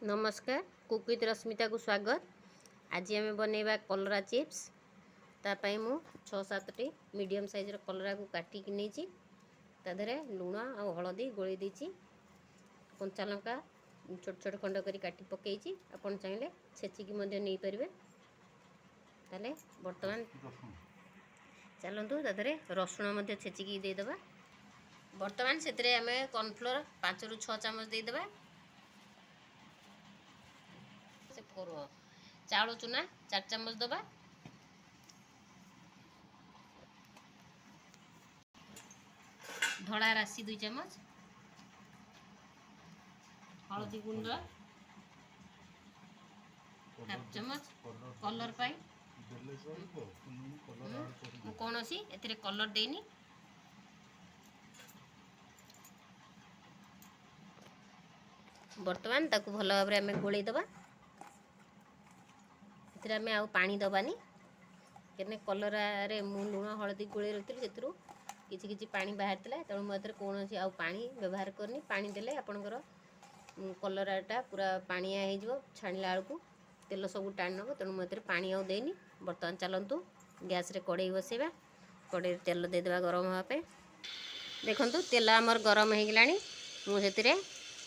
नमस्कार cook with Rashmita को स्वागत। आज आम बनवा कलरा चिप्स। तापाई मु 6-7 मीडियम साइज कलरा को काटिकी नहीं ताधे लुण आ हलदी गोली देती कंचा लंका छोट छोट खंड कर काटी पकई आपन चाहिए छेचिकी नहीं पारे। ताले बर्तमान चलतु ताधे रसुण छेचिकी देदेबा। बर्तमान से आम कॉर्नफ्लोर 5 ରୁ 6 चामच देदेबा। चाउल चूना 4 चामच दबा। धड़ा राशि 2 चामच। हलदी गुंड हाफ चामच कलर पाई कौन सी एथिरे कलर देनी। बर्तमान ताकू भल भाव में आम गोल दबा। आम आउ पानी दबानी कहीं कलरा रे मु लुण हलदी गोल रखी से किसी पानी बाहर था तेणु मुझे कौन आउ पानी व्यवहार करनी। पानी देले आपणकर कलराटा पूरा पानिया हो छाणला बेलू तेल सब टाणी नब तेणु मुझे पानी आउ देनी। बर्तमान चलतु गैस रे कड़े बसैबा। कड़े तेल देदेबा गरम होगापे। देखु तेल आमर गरम हो गला। मुझे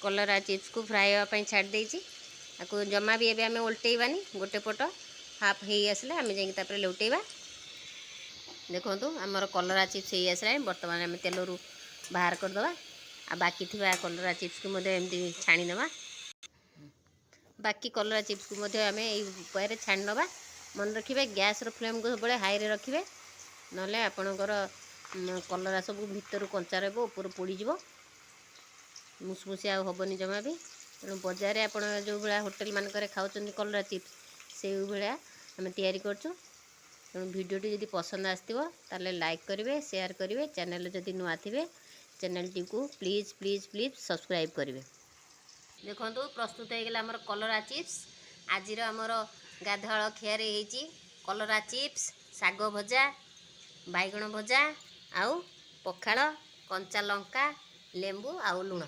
कलरा चिप्स को फ्राए होगापी छाड़ देती। आपको जमा भी एवं आम उल्टेबानी गोटे पट हाफ हो आसले आम जा लौटेबा। देखो आमर कलरा चिप्स हो आसला। बर्तमान आम तेल रू बाहर करदे आ बाकी थी कलरा चिप्स को एमती छाणी नवा। बाकी कलरा चिप्स को आम उपाय छाणी नवा। मन रखिए गैस फ्लेम को सब हाई रखिए ना आपणकर कलरा सब भितर कंचा रहा ऊपर पोड़ीज मुसमुसिया हेनी जमा भी। तेणु बजार आप जो भाया होटेल मानक खाऊँ कलरा चिप्स से भाया आम तैयारी करछुं। तेणु वीडियोटी जदि पसंद आसो ताले लाइक करेंगे शेयर करेंगे। चैनल जदि नुआ थे चैनल टी को प्लीज प्लीज प्लीज सब्सक्राइब करेंगे। देखो प्रस्तुत हो गला कलरा चिप्स। आज आमर गाधुआल खियारे होती कलरा चिप्स शाग भजा बैगण भजा आउ पखाड़ कंचा लंका लेंबू आउ लुण।